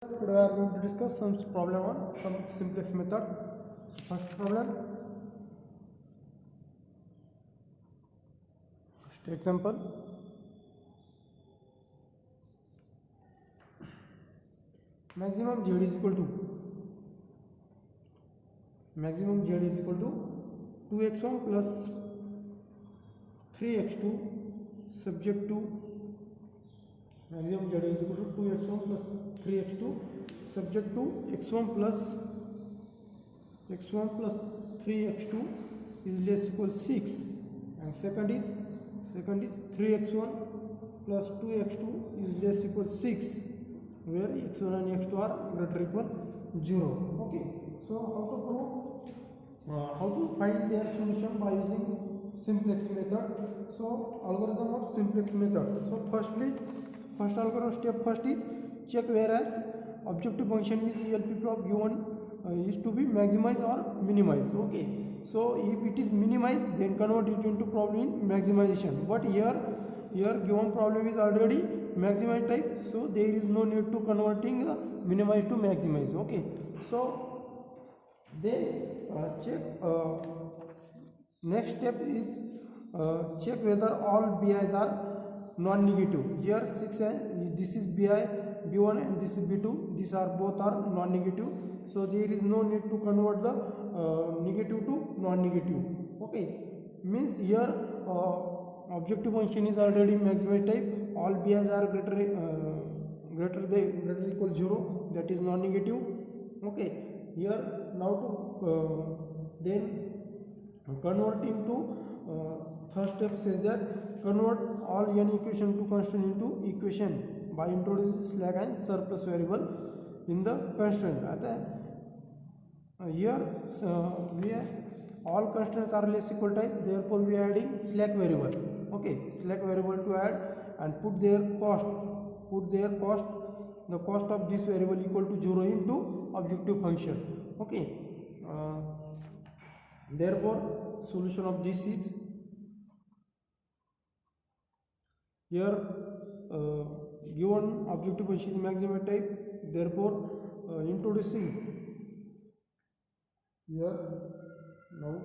Today we are going to discuss some problem on some simplex method. So first problem, first example. Maximum z is equal to 2x1 plus 3x2 subject to maximum z is equal to 2x1 plus 3x2 subject to x1 plus 3x2 is less equal 6, and second is 3x1 plus 2x2 is less equal 6, where x1 and x2 are greater equal 0. Okay, so how to find their solution by using simplex method. So algorithm of simplex method. So first algorithm step first is check whereas objective function is LPP of given is to be maximized or minimized. Okay, so if it is minimized, then convert it into problem in maximization. But here given problem is already maximize type, so there is no need to converting the minimize to maximize. Okay, so then check next step is check whether all BI's are non-negative. Here 6 and this is BI B1 and this is B2, these are both are non-negative, so there is no need to convert the negative to non-negative. Okay, means here objective function is already maximized type, all BI's are greater equal 0, that is non-negative. Okay, here now to then convert into third step says that convert all n equation to constant into equation by introducing slack and surplus variable in the constraint. Here all constants are less equal type, therefore we are adding slack variable. Okay, slack variable to add and put their cost, the cost of this variable equal to 0 into objective function. Okay, therefore solution of this is here given objective function is maximum type, therefore introducing here now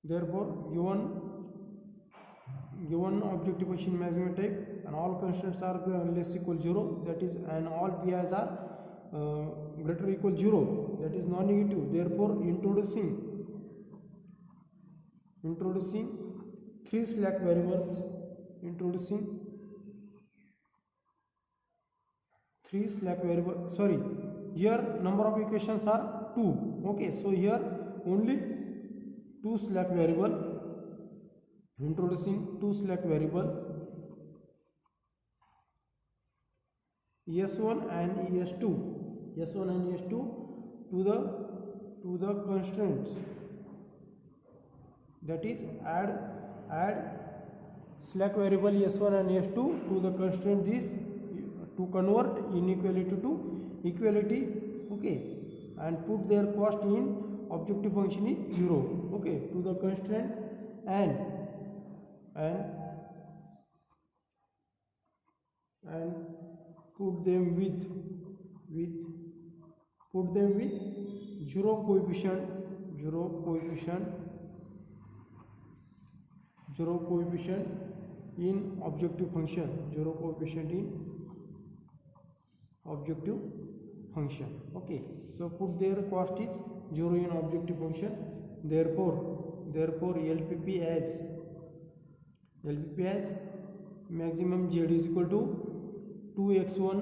therefore given objective function maximum type and all constants are less equal 0, that is, and all BI's are greater equal 0, that is non-negative, therefore introducing three slack variables, here number of equations are 2. Okay, so here only 2 slack variable, introducing 2 slack variables S1 and S2 to the constraints, that is add slack variable S1 and S2 to the constraint this to convert inequality to equality. Okay, and put their cost in objective function is 0. Okay, to the constraint and put them with 0 coefficient in objective function, Okay, so put their cost is 0 in objective function, therefore LPP as maximum z is equal to 2x1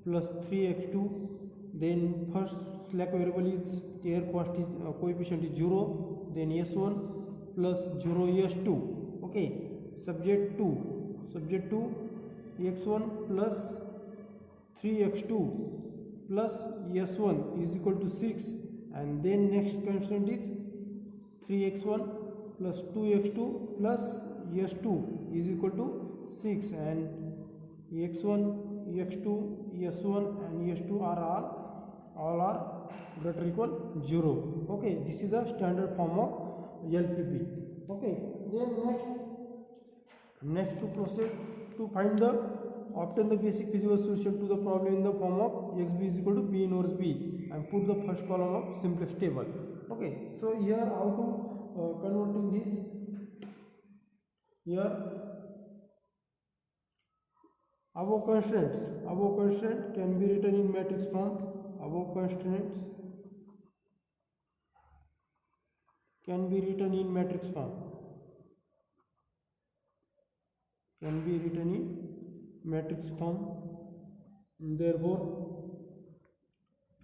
plus 3x2, then first slack variable is their cost is coefficient is 0, then s1 plus 0 s2. Okay, subject to x1 plus 3x2 plus s1 is equal to 6, and then next constant is 3x1 plus 2x2 plus s2 is equal to 6, and x1 x2 s1 and s2 are all are greater equal 0. Okay, this is a standard form of LPP. Okay, then next to process to find the obtain the basic feasible solution to the problem in the form of xb is equal to p inverse b and put the first column of simplex table. Okay, so here how to converting this. Here above constraint can be written in matrix form. Above constraints can be written in matrix form. Therefore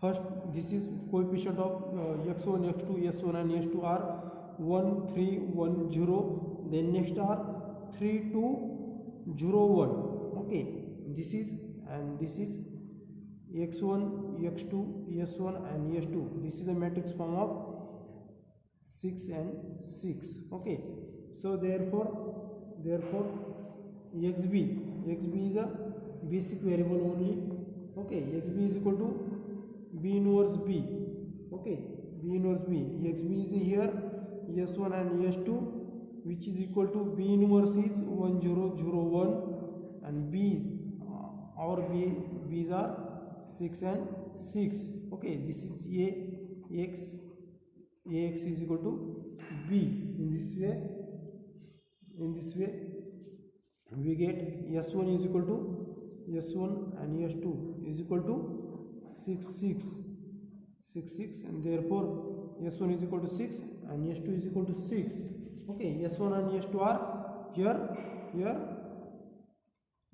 first this is coefficient of x1 x2 s1 and s2 are 1 3 1 0, then next are 3 2 0 1. Okay, this is x1 x2 s1 and s2. This is a matrix form of 6 and 6. Okay, so therefore xb is a basic variable only. Okay, xb is equal to b inverse b. Okay, b inverse b. xb is here s1 and s2, which is equal to b inverse is 1 0 0 1 and b our b's are 6 and 6. Okay, this is ax is equal to b. In this way we get s1 is equal to s1 and s2 is equal to 6 6 and therefore s1 is equal to 6 and s2 is equal to 6. Okay, s1 and s2 are here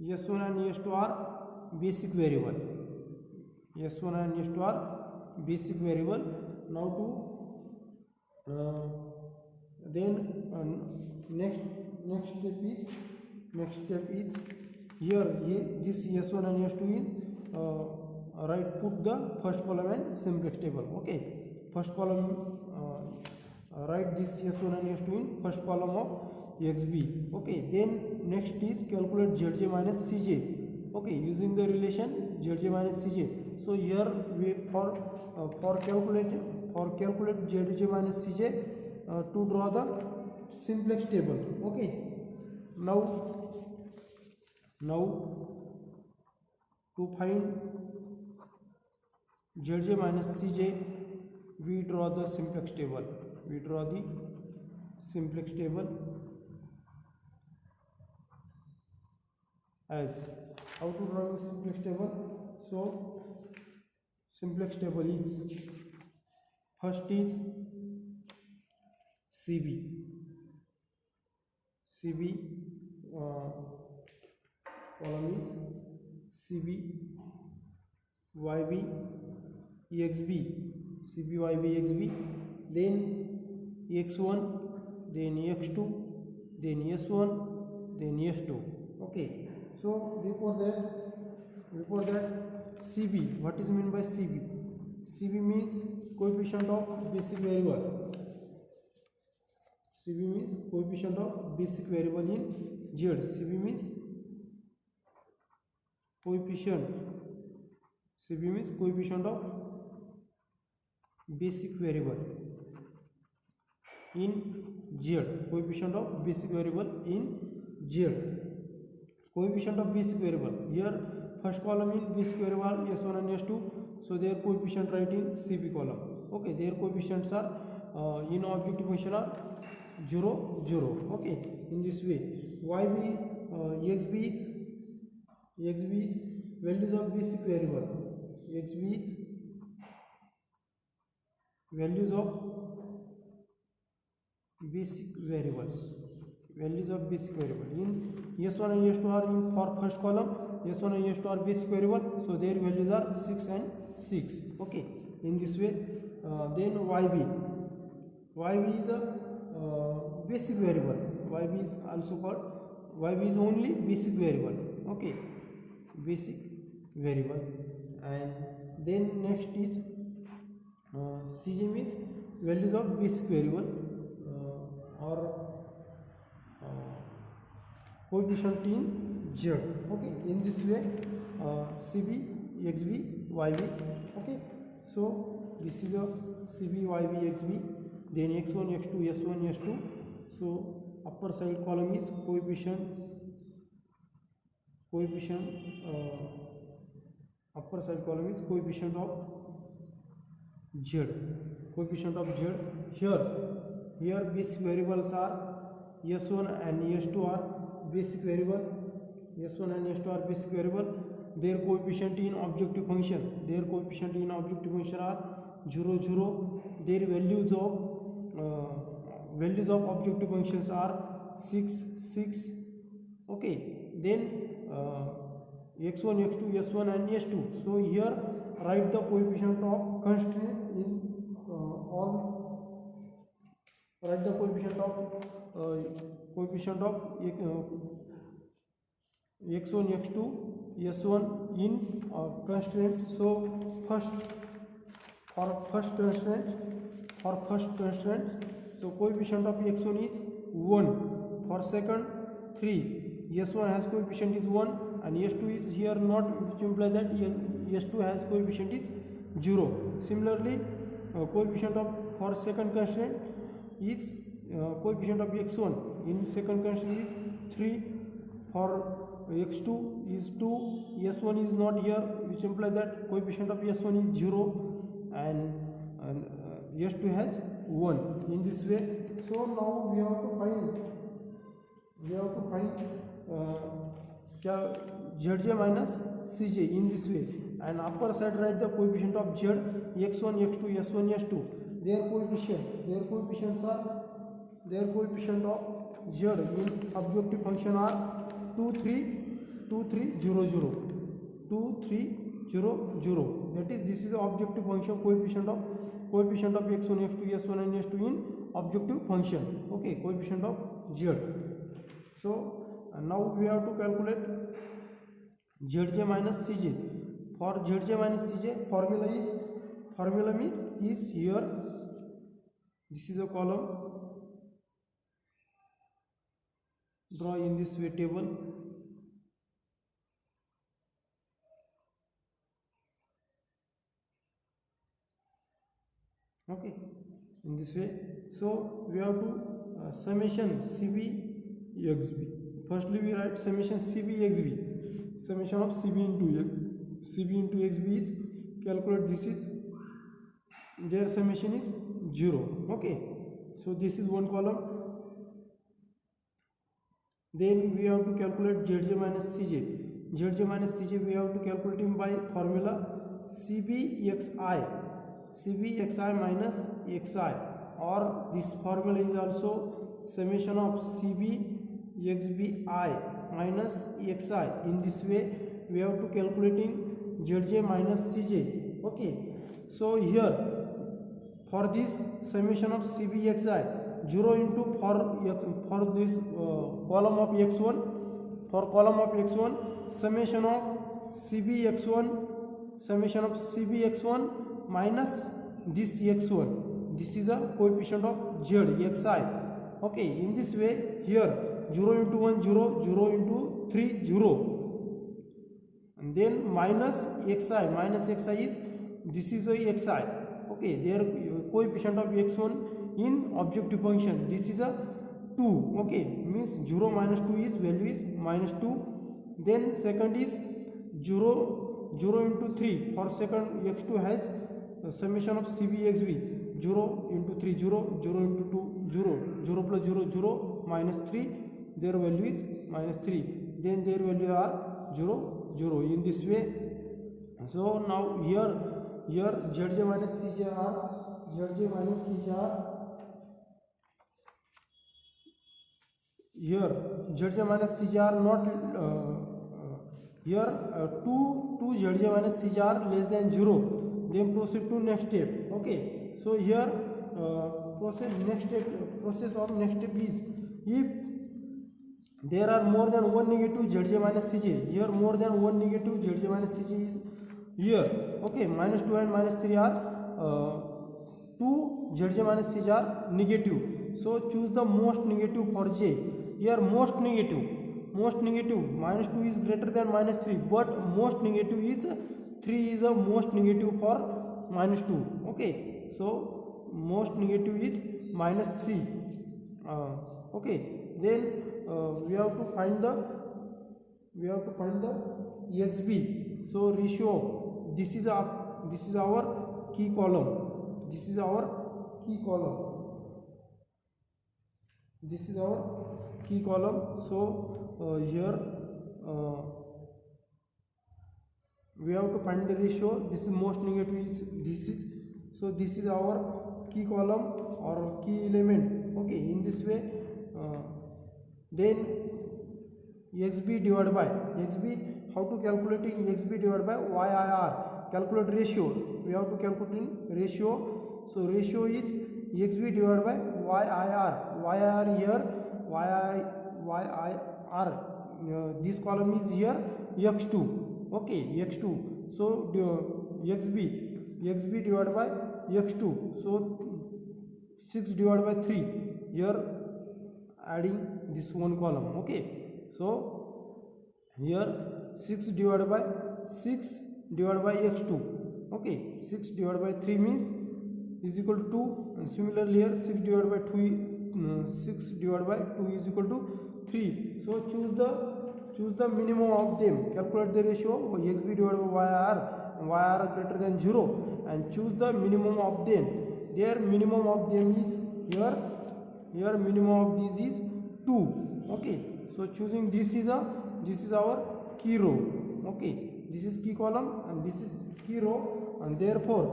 s1 and s2 are basic variable. s1 and s2 are basic variable. Now to next step is here this s1 and s2 in put the first column and simplex table. Okay, first column write this s1 and s2 in first column of xb. Okay, then next is calculate zj minus cj. Okay, using the relation zj minus cj. So here we for calculate zj minus cj to draw the simplex table. Okay, now to find zj minus cj we draw the simplex table. As how to draw the simplex table. So simplex table is first is cb column is cb yb exb, cb yb exb, then x1, then x2, then s1, then s2. Okay, so before that cb, what is meant by cb? Cb means coefficient of basic variable. cb means coefficient of basic variable in z. cb means coefficient of basic variable in z. Coefficient of basic variable in z. Coefficient of basic variable, here first column in basic variable s1 and s2, so their coefficient write in cb column. Okay, their coefficients are in objective function are 0 0. Okay, in this way yb xb is values of basic variable. xb is values of basic variable in s1 and s2 are in for first column. s1 and s2 are basic variable, so their values are 6 and 6. Okay, in this way then yb is a basic variable. yb is also called yb is only basic variable. Okay, basic variable. And then next is cj means values of basic variable or coefficient in z. Okay, in this way cb xb yb. Okay, so this is a CB, YB, XB, then X1, X2, S1, S2. So upper side column is upper side column is coefficient of Z. Coefficient of Z. Here basic variables are S1 and S2 are basic variable. S1 and S2 are basic variable. Their coefficient in objective function. Are 0, 0. Their values of objective functions are 6, 6. Okay. Then x1, x2, s1 and s2. So here write the coefficient of constraint in write the coefficient of x1, x2, s1 in constraint. So for first constraint, so coefficient of x1 is 1, for second 3. S1 has coefficient is 1 and S2 is here not, which implies that S2 has coefficient is 0. Similarly, coefficient of for second constraint is coefficient of x1 in second constraint is 3, for x2 is 2, s1 is not here, which implies that coefficient of s1 is 0 and s2 has 1 in this way. So now we have to find Zj minus Cj in this way, and upper side write the coefficient of Z, x1, x2, s1, s2. Their coefficient of Z in objective function are 2, 3, 2, 3, 0, 0, 2, 3, 0, 0. That is, this is the objective function coefficient of x1, x2, s1 and s2 in objective function. Okay, coefficient of Z. So now we have to calculate Zj minus Cj. For Zj minus Cj, formula is here. This is a column. Draw in this way table. Okay, in this way. So we have to summation CB XB. Firstly, we write summation CB XB. Summation of CB into XB is calculate. This is their summation is 0. Okay, so this is one column. Then we have to calculate Zj minus Cj. Zj minus Cj we have to calculate him by formula CBXI minus XI, or this formula is also summation of CBXBI minus XI. In this way we have to calculating Zj minus Cj. Okay, so here for this summation of CBXI, 0 into for this column of x1, for column of x1 summation of CBx1 minus this x1. This is a coefficient of Z xi. Okay, in this way here 0 into 1 0, 0 into 3 0, and then minus xi is this is a xi. Okay, their coefficient of x1 in objective function, this is a 2. Okay, means 0 minus 2 is value is minus 2. Then second is 0 into 3. For second x2 has summation of CBXB, 0 into 3 0, 0 into 2 0, 0 plus 0 0 minus 3. Their value is minus 3. Then their value are 0 0 in this way. So now here Zj minus Cj are here Zj minus Cj are not here 2 Zj minus Cj are less than 0. Then proceed to next step. Okay, so here process of next step is, if there are more than one negative Zj minus Cj, here more than one negative Zj minus Cj is here. Okay, minus 2 and minus 3 are 2 Zj minus Cj are negative. So choose the most negative for J. Here most negative minus 2 is greater than minus 3, but most negative is 3 is a most negative for -2. Okay, so most negative is -3. Okay, then we have to find the xb. So ratio, this is our key column. This is our key column. So here we have to find the ratio. This is most negative so this is our key column or key element. Okay, in this way, then xb divided by xb, how to calculating xb divided by YIR? Calculate ratio. We have to calculate in ratio. So ratio is xb divided by YIR. YIR here, YIR, this column is here x2. Okay, x2. So xb divided by x2. So 6 divided by 3. Here adding this one column. Okay, so here 6 divided by x2. Okay, 6 divided by 3 means is equal to 2, and similarly here 6 divided by 2 is equal to 3. So choose the minimum of them. Calculate the ratio xb divided by YR greater than 0, and choose the minimum of them. Their minimum of them is here minimum of this is 2. Okay, so choosing this is our key row. Okay, this is key column and this is key row, and therefore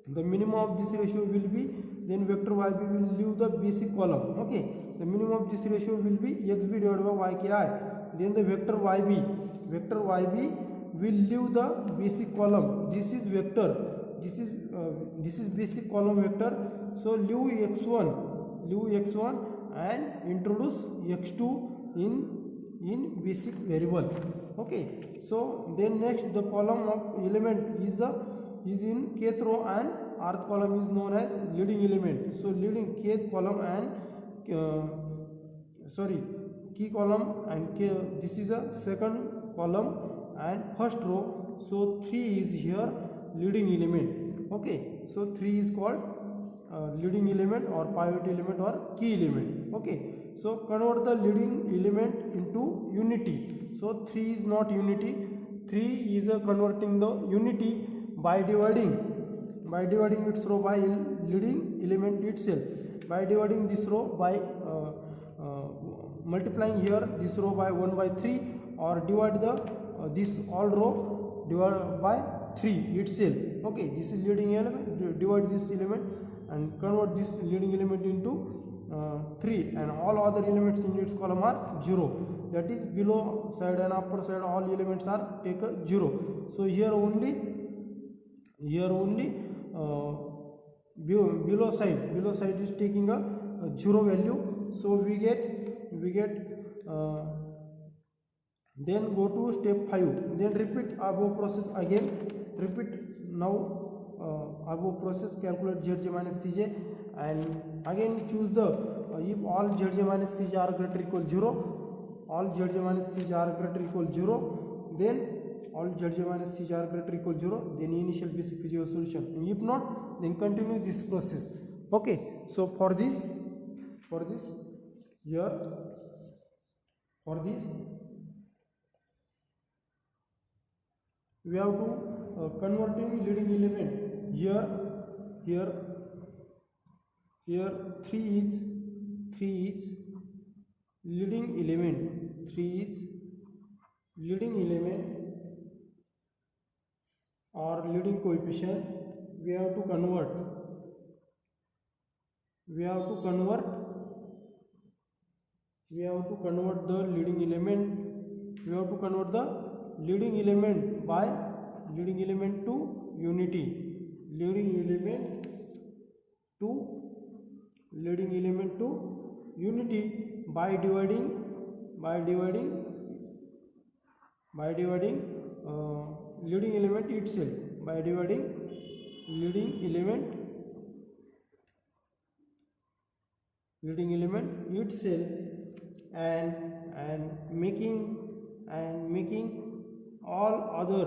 the minimum of this ratio will be, then vector yb will leave the basic column. Okay, the minimum of this ratio will be xb divided by yki. Then the vector yb will leave the basic column. This is vector, this is basic column vector. So leave x1 and introduce x2 in basic variable. Okay, so then next the column of element is in kth row, and rth column is known as leading element. So leading kth column and key column, and this is a second column and first row. So 3 is here leading element. Okay, so 3 is called leading element or pivot element or key element. Okay, so convert the leading element into unity. So 3 is not unity. 3 is converting the unity by dividing its row by leading element itself, by dividing this row by multiplying here this row by 1 by 3, or divide the this all row divided by 3 itself. Okay, this is leading element, divide this element and convert this leading element into 3, and all other elements in its column are 0. That is below side and upper side all elements are take a 0. So here only below side is taking a 0 value. So we get then go to step 5. Then repeat above process again. Repeat now above process. Calculate Zj minus Cj, and again choose the if all Zj minus Cj are greater equal 0, all Zj minus Cj are greater equal 0, then all Zj minus Cj are greater equal 0, then initial basic physical solution. If not, then continue this process. Okay, so for this we have to converting leading element. Here 3 is leading element. 3 is leading element or leading coefficient. We have to convert the leading element. We have to convert the leading element by leading element to unity. Leading element to unity by dividing leading element itself, by dividing leading element itself, and making all other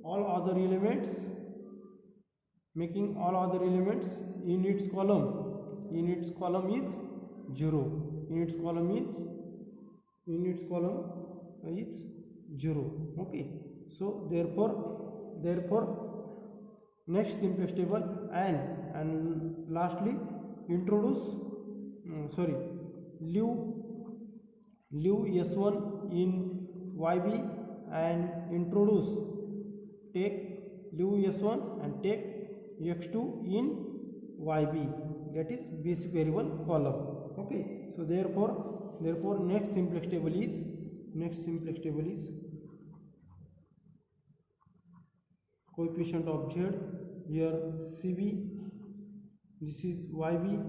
all other elements, making all other elements in its column is 0, in its column is 0. Okay, so therefore next simplex table, and lastly introduce leave S1 in YB and introduce leave S1 and take X2 in YB, that is basic variable column. Okay, so therefore next simplex table is coefficient of Z, here CB, this is YB,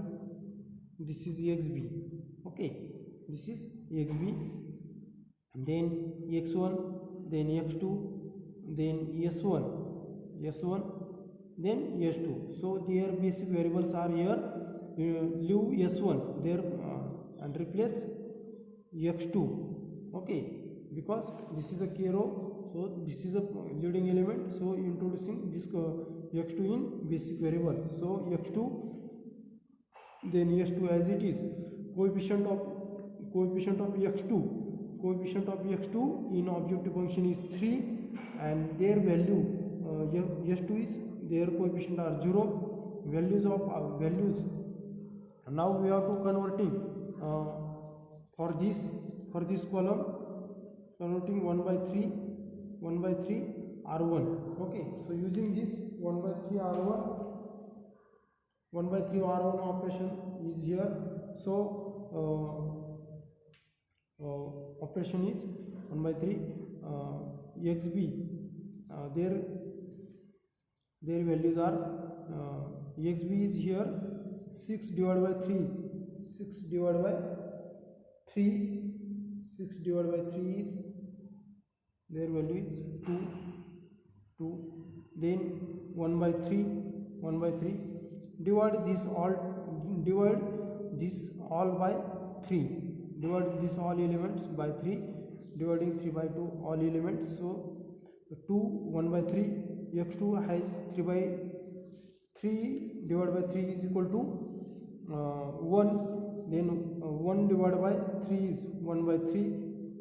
this is XB. Okay, this is XB, then X1, then X2, then S1, then S2. So their basic variables are here. Leave S1 there and replace X2. Okay, because this is a K row, so this is a leading element, so introducing this X2 in basic variable. So X2, then S2 as it is. Coefficient of X2 in objective function is 3, and their value S2 is, their coefficient are 0. Values. Now we have to converting for this column, converting 1 by 3 R1. Okay, so using this 1 by 3 R1 operation is here. So operation is 1 by 3 XB, their values are XB is here 6 divided by 3 is, their value is 2. Then 1 by 3 divide this all by 3, divide this all elements by 3, dividing 3 by 2 all elements. So 1 by 3, X2 has 3 divided by 3 is equal to 1, then 1 divided by 3 is 1 by 3,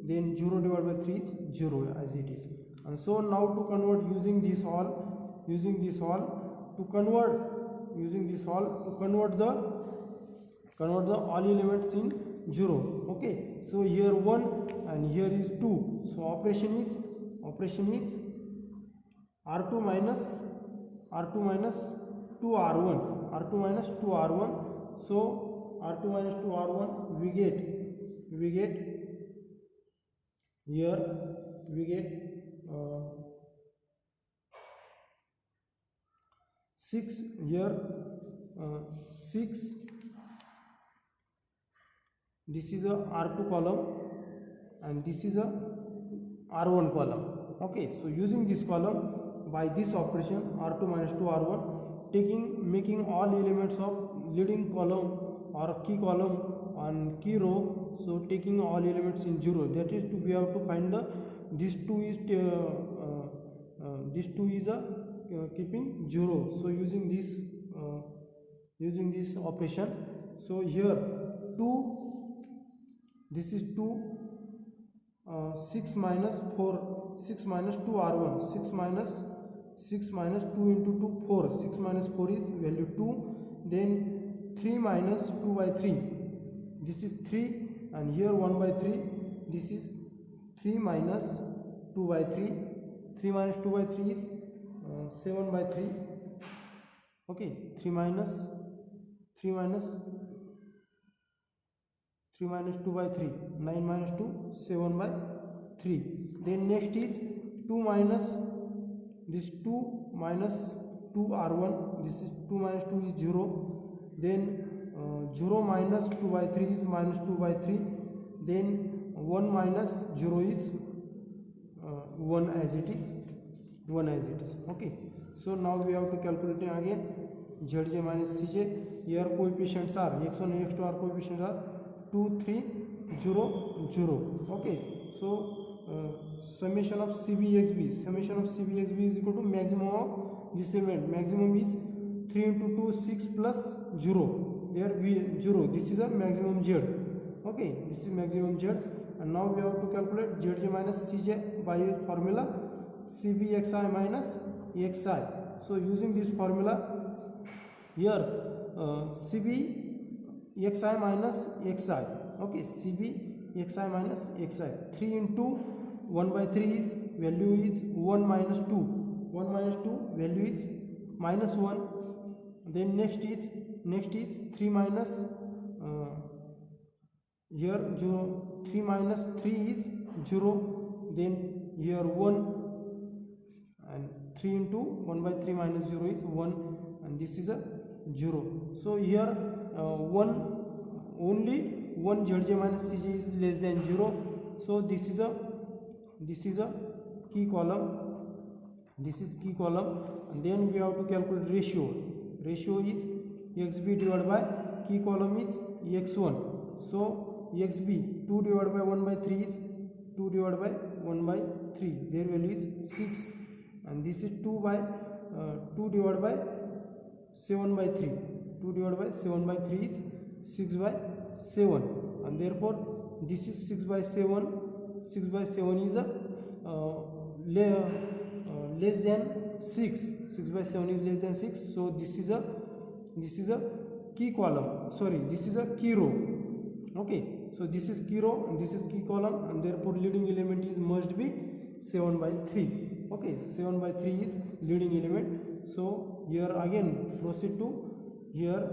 then 0 divided by 3 is 0 as it is. And so now to convert using this all to convert the all elements in 0. Okay, so here 1 and here is 2, so operation is R2 minus 2R1, so R2 minus 2R1 we get here 6 here 6. This is a R2 column and this is a R1 column. Okay, so using this column, by this operation R2 minus 2R1, making all elements of leading column or key column and key row, so taking all elements in 0, that is we have to find this 2 is keeping 0. So using this operation, so here 2, this is 2, 6 minus 4, 6 minus 2R1, 6 minus 2 into 2, 4, 6 minus 4 is value 2, then 3 minus 2 by 3, this is 3, and here 1 by 3, this is 3 minus 2 by 3, 3 minus 2 by 3 is 7 by 3. Okay, 3 minus 2 by 3, 9 minus 2, 7 by 3. Then next is 2 minus this 2 minus 2R1, this is 2 minus 2 is 0, then 0 minus 2 by 3 is minus 2 by 3, then 1 minus 0 is 1 as it is. Okay, so now we have to calculate again Zj minus Cj. Here coefficients are x1 and x2 are coefficients are 2, 3, 0, 0. Okay, so summation of CBXB. Summation of CBXB is equal to maximum of this element. Maximum is 3 into 2 6 plus 0. There we 0. This is a maximum Z. Okay, this is maximum Z. And now we have to calculate ZJ minus CJ by formula CBXI minus XI. So using this formula here, CBXI minus XI. Okay, CBXI minus XI. 3 into 1 by 3 is value is 1 minus 2. 1 minus 2 value is minus 1. Then next is 3 minus here 0. 3 minus 3 is 0. Then here 1, and 3 into 1 by 3 minus 0 is 1, and this is a 0. So here 1, only 1 ZJ minus CJ is less than 0. So this is a key column. This is key column, and then we have to calculate ratio. Ratio is XB divided by key column is X1. So XB 2 divided by 1 by 3 is 2 divided by 1 by 3. Their value is 6, and this is 2 divided by 7 by 3. 2 divided by 7 by 3 is 6 by 7, and therefore this is 6 by 7. 6 by 7 is a less than 6. 6 by 7 is less than 6. So this is a key column. Sorry, this is a key row. Okay, so this is key row and this is key column, and therefore leading element is must be 7 by 3. Okay, 7 by 3 is leading element. So here again proceed to here.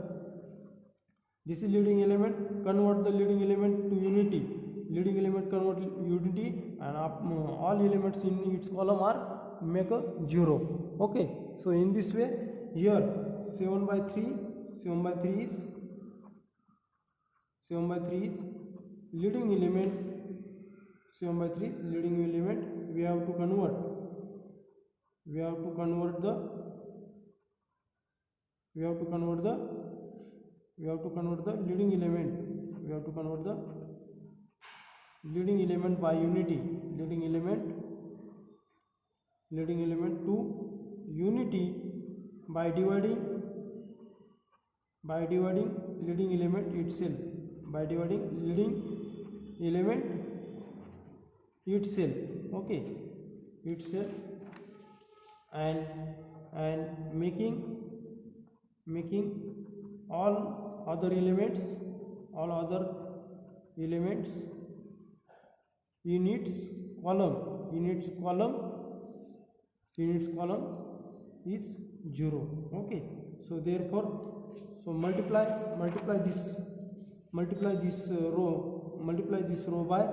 This is leading element. Convert the leading element to unity. Leading element convert unity, and all elements in its column are make a 0. Okay, so in this way here 7 by 3 is leading element. 7 by 3 is leading element. We have to convert the leading element. We have to convert the leading element by unity. Leading element to unity by dividing leading element itself. By dividing leading element itself. Okay, itself, and making all other elements in its column is 0. Okay, so therefore, so multiply this row by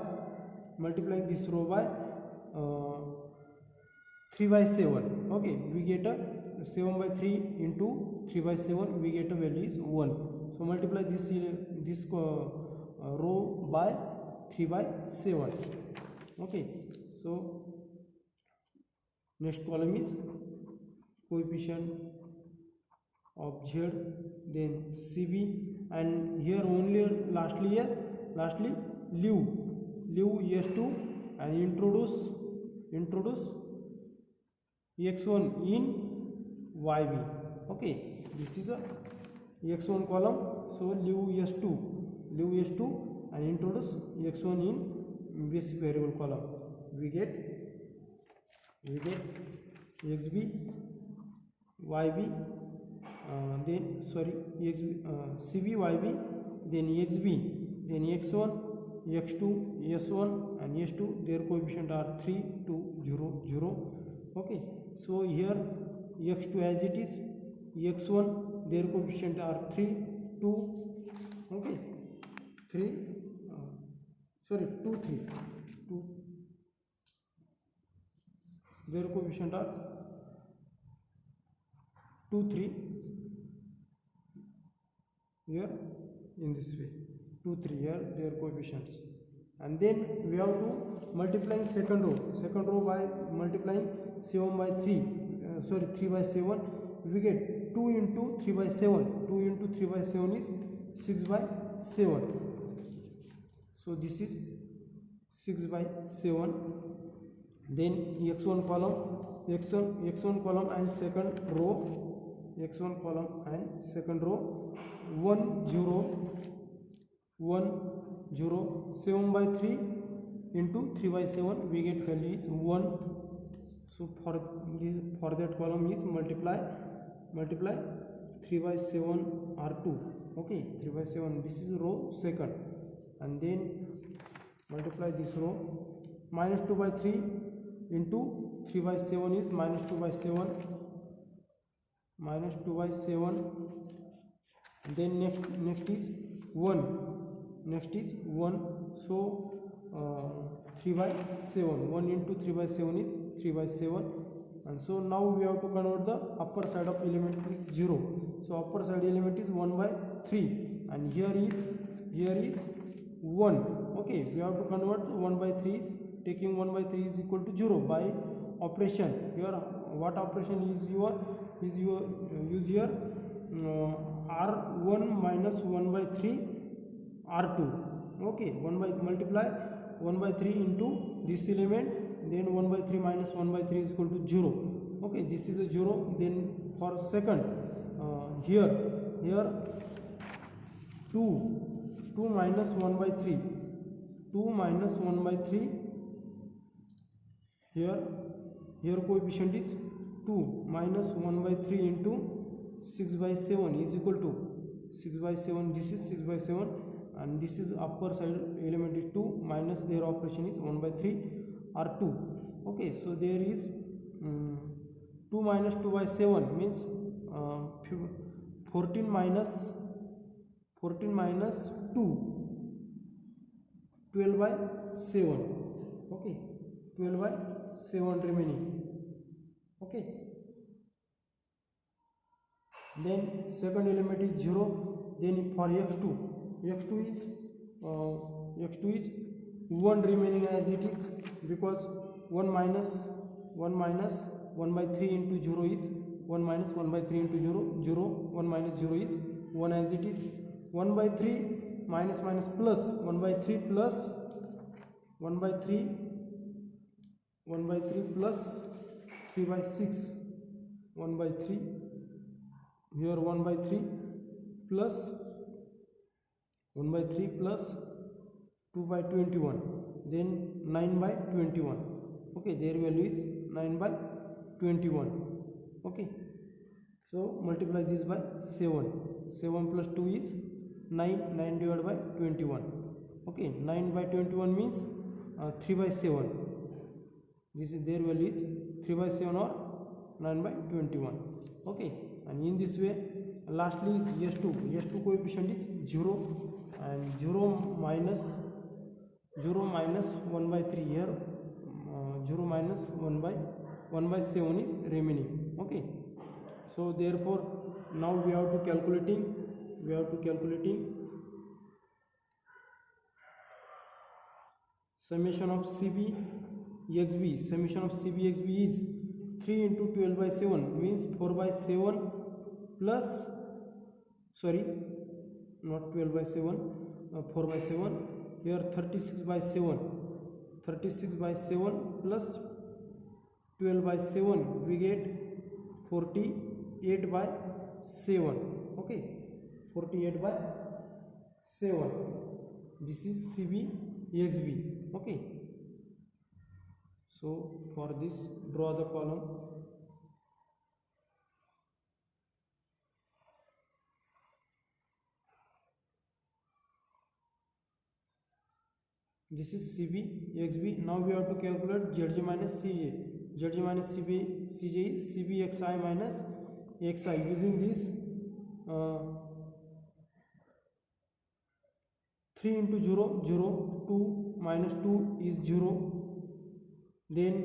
multiplying this row by 3 by 7. Okay, we get a 7 by 3 into 3 by 7, we get a value is 1. So multiply this row by 3 by 7. Okay, so next column is coefficient of Z, then CB, and here only lastly leave S2 and introduce X1 in YB. Okay, this is a X1 column, so leave S2 and introduce X1 in basic variable column. We get XB, YB, then sorry CB, YB, then XB, then X1, X2, S1 and S2. Their coefficient are 3, 2, 0, 0. Okay, so here X2 as it is, X1 their coefficient are 3, 2. Okay, 3 sorry 2, 3, 2. Their coefficient are 2, 3 here in this way. 2, 3 here their coefficients, and then we have to multiplying second row by multiplying 7 by 3 3 by 7. We get 2 into 3 by 7. 2 into 3 by 7 is 6 by 7. So this is 6 by 7. Then x1 column, x1 column and second row, x1 column and second row, 1 0 1 0, 7 by 3 into 3 by 7, we get value is 1. So for that column is multiply 3 by 7 are 2. Okay, 3 by 7, this is row second, and then multiply this row, minus 2 by 3 into 3 by 7 is minus 2 by 7, minus 2 by 7. Then next is 1, next is 1. So 3 by 7, 1 into 3 by 7 is 3 by 7. And so now we have to convert the upper side of element is 0. So upper side element is 1 by 3, and here is 1. Okay, we have to convert 1 by 3 is, taking 1 by 3 is equal to 0 by operation. Here what operation is use here r1 minus 1 by 3 r2. Okay, 1 by multiply 1 by 3 into this element, then 1 by 3 minus 1 by 3 is equal to 0. Okay, this is a 0. Then for second, here 2 minus 1 by 3, 2 minus 1 by 3, here coefficient is 2 minus 1 by 3 into 6 by 7 is equal to 6 by 7. This is 6 by 7, and this is upper side element is 2 minus their operation is 1 by 3 or 2. Okay, so there is 2 minus 2 by 7 means 14 minus 2, 12 by 7. Okay, 12 by 7 remaining. Okay, then second element is 0. Then for x2 is 1 remaining as it is, because 1 minus 1 by 3 into 0 is 1 minus 1 by 3 into 0, 1 minus 0 is 1 as it is. 1 by 3 minus plus 1 by 3 plus 1 by 3 plus 3 by 6, 1 by 3, here 1 by 3 plus 1 by 3 plus 2 by 21, then 9 by 21. Okay, their value is 9 by 21. Okay, so multiply this by 7 plus 2 is 9 divided by 21. Okay, 9 by 21 means 3 by 7. This is their value is 3 by 7 or 9 by 21. Okay, and in this way lastly is s2 coefficient is 0, and 0 minus 1 by 3, here 0 minus 1 by 7 is remaining. Okay, so therefore now we have to calculating summation of CBXB. Summation of CBXB is 3 into 12 by 7 means 4 by 7 plus, sorry, not 12 by 7, 4 by 7, here 36 by 7 plus 12 by 7, we get 48 by 7. Okay, 48 by 7, this is CBXB. Okay, so for this draw the column. This is CBXB. Now we have to calculate ZG minus CJ. ZG minus CJ is CBXI minus XI. Using this 3 into 0, 0, 2 minus 2 is 0. Then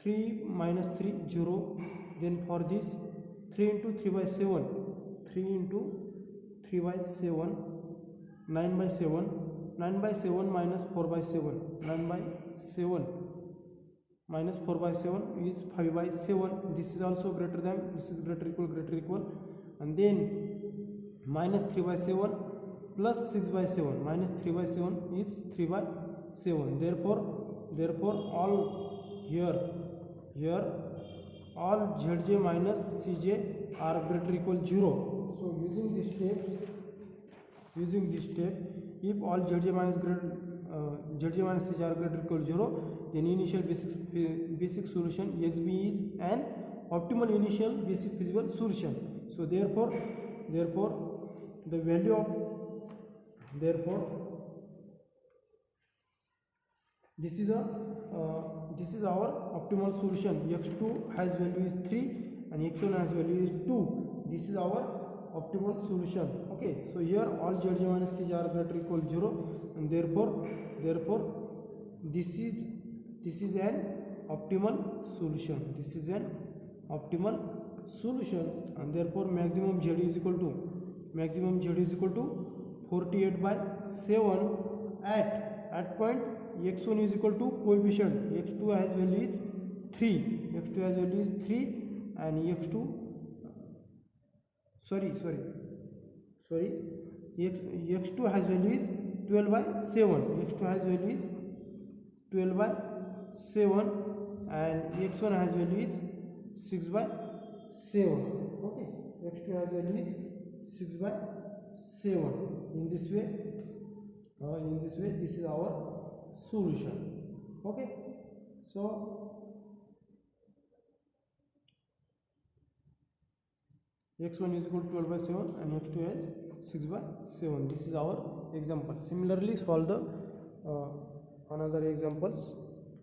3 minus 3, 0. Then for this 3 into 3 by 7, 3 into 3 by 7, 9 by 7. 9 by 7 minus 4 by 7, 9 by 7 minus 4 by 7 is 5 by 7. This is also greater than, this is greater equal, and then minus 3 by 7 plus 6 by 7, minus 3 by 7 is 3 by 7. Therefore all here all Zj minus Cj are greater or equal 0. So using this step, if all Zj minus Cj are greater or equal 0, then initial basic solution xb is an optimal initial basic feasible solution. So therefore the value of this is our optimal solution. X2 has value is 3 and X1 has value is 2. This is our optimal solution. Okay, so here all Zj minus Cj are greater or equal 0, and therefore this is an optimal solution. This is an optimal solution, and therefore maximum Z is equal to 48 by 7 at point x1 is equal to coefficient x2 has value is 3. X2 has value is 3 and x2 x2 has value is 12 by 7. X2 has value is 12 by 7 and x1 has value is 6 by 7. Okay, x2 has value is 6 by 7. In this way this is our solution. Okay, so x1 is equal to 12 by 7 and x2 has 6 by 7. This is our example. Similarly solve the another examples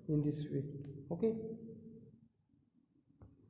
in this way. Okay.